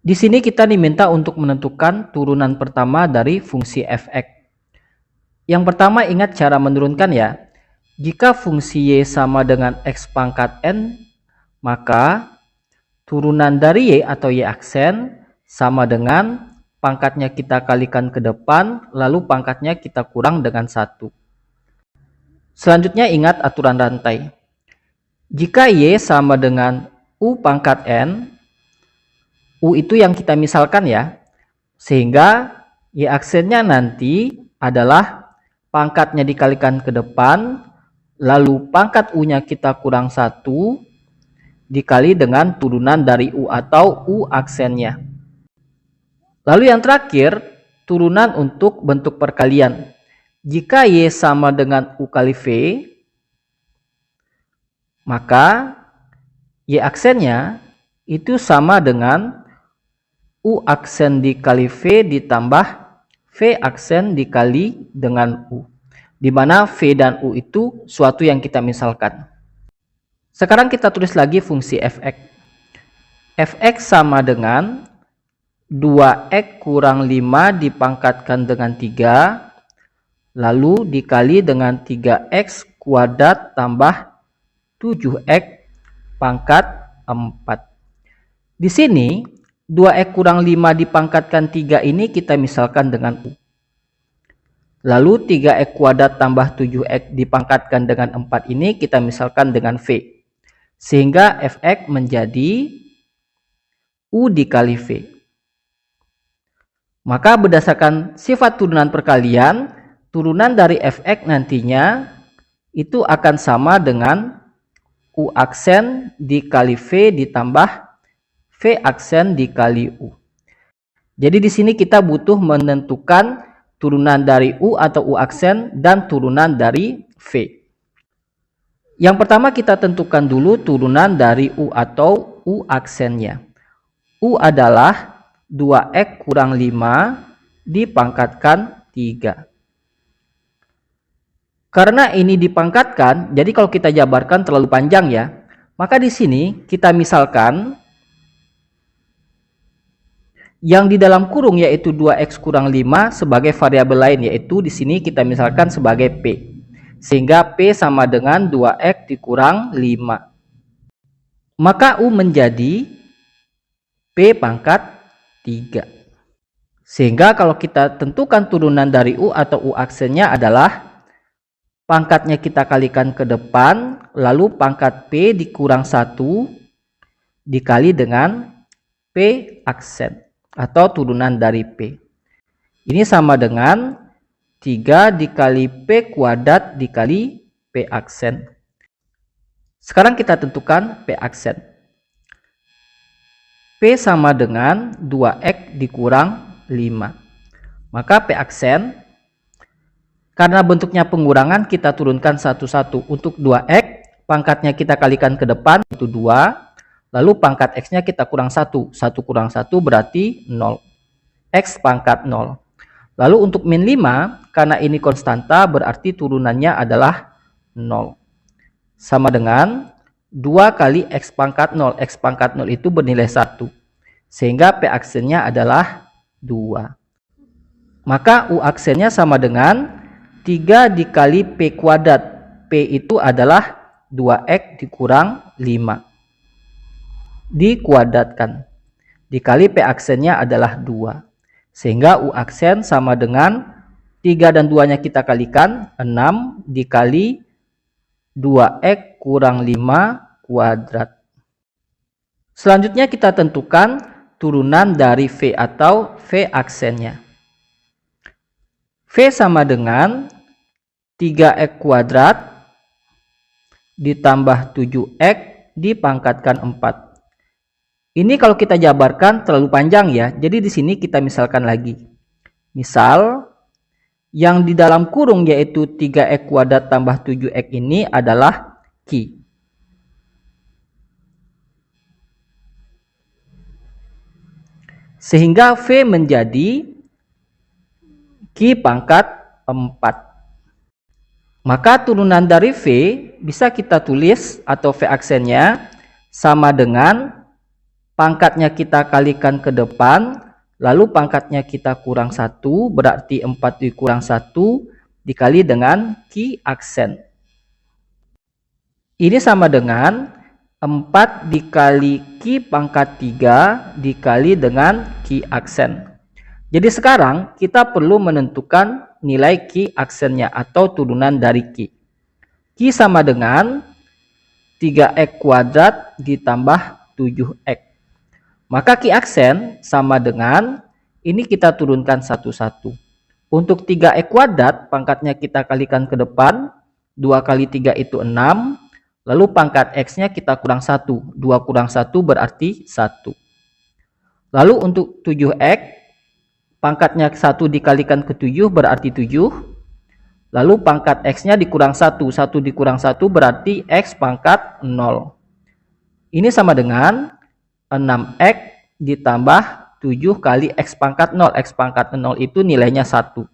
Di sini kita diminta untuk menentukan turunan pertama dari fungsi f(x). Yang pertama, ingat cara menurunkan ya. Jika fungsi y sama dengan x pangkat n, maka turunan dari y atau y aksen sama dengan pangkatnya kita kalikan ke depan, lalu pangkatnya kita kurang dengan 1. Selanjutnya ingat aturan rantai. Jika y sama dengan u pangkat n, U itu yang kita misalkan ya, sehingga Y aksennya nanti adalah pangkatnya dikalikan ke depan, lalu pangkat U-nya kita kurang 1, dikali dengan turunan dari U atau U aksennya. Lalu yang terakhir, turunan untuk bentuk perkalian. Jika Y sama dengan U kali V, maka Y aksennya itu sama dengan U aksen dikali V ditambah V aksen dikali dengan U, di mana V dan U itu suatu yang kita misalkan. Sekarang kita tulis lagi fungsi f(x). f(x) sama dengan 2x kurang 5 dipangkatkan dengan 3, lalu dikali dengan 3x kuadrat tambah 7x pangkat 4. Di sini 2x kurang 5 dipangkatkan 3 ini kita misalkan dengan U. Lalu 3x kuadrat tambah 7x dipangkatkan dengan 4 ini kita misalkan dengan V. Sehingga f(x) menjadi U dikali V. Maka berdasarkan sifat turunan perkalian, turunan dari f(x) nantinya itu akan sama dengan U aksen dikali V ditambah V aksen dikali U. Jadi di sini kita butuh menentukan turunan dari U atau U aksen dan turunan dari V. Yang pertama kita tentukan dulu turunan dari U atau U aksennya. U adalah 2x kurang 5 dipangkatkan 3. Karena ini dipangkatkan, jadi kalau kita jabarkan terlalu panjang ya. Maka di sini kita misalkan yang di dalam kurung yaitu 2x kurang 5 sebagai variabel lain, yaitu di sini kita misalkan sebagai P. Sehingga P sama dengan 2x dikurang 5. Maka U menjadi P pangkat 3. Sehingga kalau kita tentukan turunan dari U atau U aksennya adalah pangkatnya kita kalikan ke depan, lalu pangkat P dikurang 1 dikali dengan P aksen atau turunan dari P. Ini sama dengan 3 dikali P kuadrat dikali P aksen. Sekarang kita tentukan P aksen. P sama dengan 2x dikurang 5. Maka P aksen, karena bentuknya pengurangan, kita turunkan satu-satu. Untuk 2x, pangkatnya kita kalikan ke depan, itu 2. Lalu pangkat x-nya kita kurang 1. 1 kurang 1 berarti 0. X pangkat 0. Lalu untuk min 5, karena ini konstanta, berarti turunannya adalah 0. Sama dengan 2 kali x pangkat 0. X pangkat 0 itu bernilai 1. Sehingga P aksennya adalah 2. Maka U aksennya sama dengan 3 dikali P kuadrat. P itu adalah 2x dikurang 5. Dikuadratkan. Dikali P aksennya adalah 2. Sehingga U aksen sama dengan 3 dan 2-nya kita kalikan, 6 dikali 2x kurang 5 kuadrat. Selanjutnya kita tentukan turunan dari V atau V aksennya. V sama dengan 3x kuadrat ditambah 7x dipangkatkan 4. Ini kalau kita jabarkan terlalu panjang ya. Jadi di sini kita misalkan lagi. Misal yang di dalam kurung yaitu 3x kuadrat tambah 7x ini adalah Q. Sehingga V menjadi Q pangkat 4. Maka turunan dari V bisa kita tulis atau V aksennya sama dengan pangkatnya kita kalikan ke depan, lalu pangkatnya kita kurang 1, berarti 4 dikurang 1 dikali dengan Ki aksen. Ini sama dengan 4 dikali Ki pangkat 3 dikali dengan Ki aksen. Jadi sekarang kita perlu menentukan nilai Ki aksennya atau turunan dari Ki. Ki sama dengan 3x kuadrat ditambah 7x. Maka Ki aksen sama dengan, ini kita turunkan satu-satu. Untuk 3x kuadrat, pangkatnya kita kalikan ke depan, 2 kali 3 itu 6, lalu pangkat x-nya kita kurang 1, 2 kurang 1 berarti 1. Lalu untuk 7x, pangkatnya 1 dikalikan ke 7 berarti 7, lalu pangkat x-nya dikurang 1, 1 dikurang 1 berarti x pangkat 0. Ini sama dengan 6x ditambah 7 kali x pangkat 0. X pangkat 0 itu nilainya 1.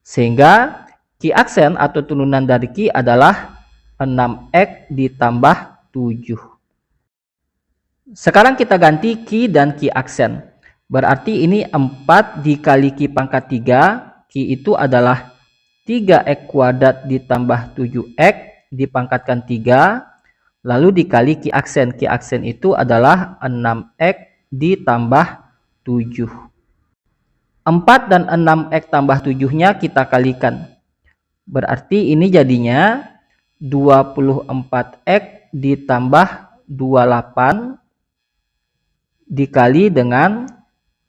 Sehingga Ki aksen atau turunan dari Ki adalah 6x ditambah 7. Sekarang kita ganti Ki dan Ki aksen. Berarti ini 4 dikali Ki pangkat 3. Ki itu adalah 3x kuadrat ditambah 7x dipangkatkan 3, lalu dikali Ki aksen. Ki aksen itu adalah 6x ditambah 7. 4 dan 6x tambah 7-nya kita kalikan. Berarti ini jadinya 24x ditambah 28 dikali dengan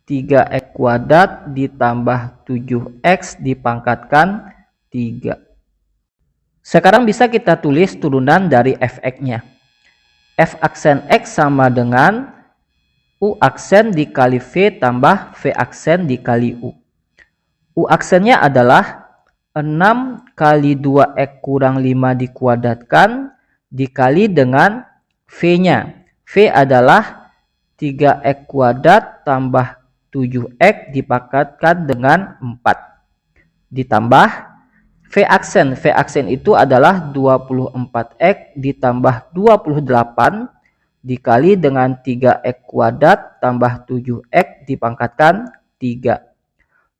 3x kuadrat ditambah 7x dipangkatkan 3. Sekarang bisa kita tulis turunan dari fx-nya. F aksen x sama dengan U aksen dikali V tambah V aksen dikali U. U aksennya adalah 6 kali 2x kurang 5 dikuadratkan dikali dengan V-nya. V adalah 3x kuadrat tambah 7x dipangkatkan dengan 4. Ditambah V aksen. V aksen itu adalah 24x ditambah 28 dikali dengan 3x kuadrat tambah 7x dipangkatkan 3.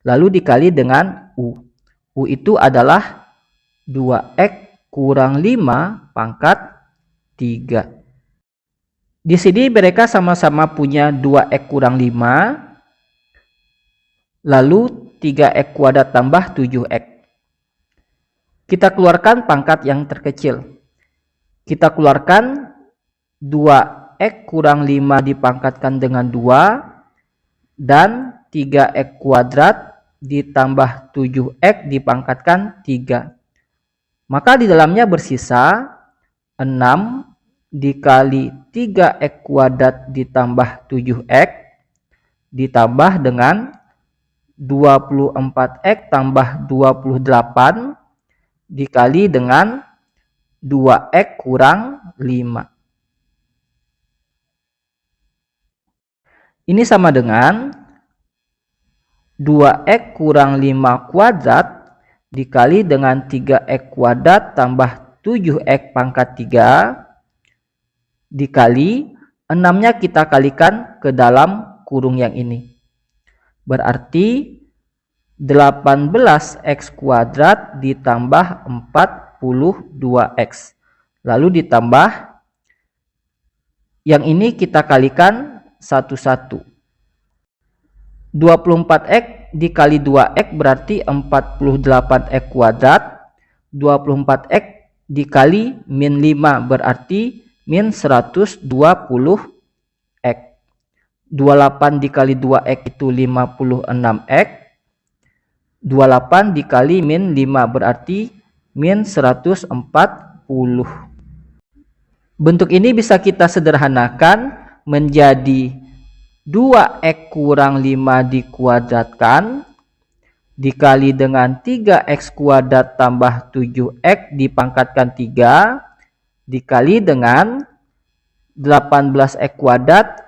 Lalu dikali dengan U. U itu adalah 2x kurang 5 pangkat 3. Di sini mereka sama-sama punya 2x kurang 5. Lalu 3x kuadrat tambah 7x. Kita keluarkan pangkat yang terkecil. Kita keluarkan 2x kurang 5 dipangkatkan dengan 2 dan 3x kuadrat ditambah 7x dipangkatkan 3. Maka di dalamnya bersisa 6 dikali 3x kuadrat ditambah 7x ditambah dengan 24x tambah 28 dikali dengan 2x kurang 5. Ini sama dengan 2x kurang 5 kuadrat dikali dengan 3x kuadrat tambah 7x pangkat 3 dikali 6-nya kita kalikan ke dalam kurung yang ini. Berarti 18x kuadrat ditambah 42x. Lalu ditambah yang ini kita kalikan satu-satu. 24x dikali 2x berarti 48x kuadrat. 24x dikali min 5 berarti min 120x. 28 dikali 2x itu 56x. 28 dikali min 5 berarti min 140. Bentuk ini bisa kita sederhanakan menjadi 2x kurang 5 dikuadratkan dikali dengan 3x kuadrat tambah 7x dipangkatkan 3 dikali dengan 18x kuadrat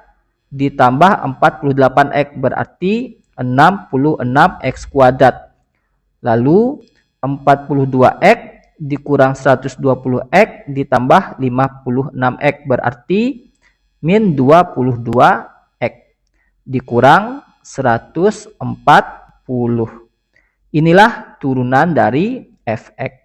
ditambah 48x berarti 66x kuadrat. Lalu 42x dikurang 120x ditambah 56x berarti min 22x dikurang 140. Inilah turunan dari fx.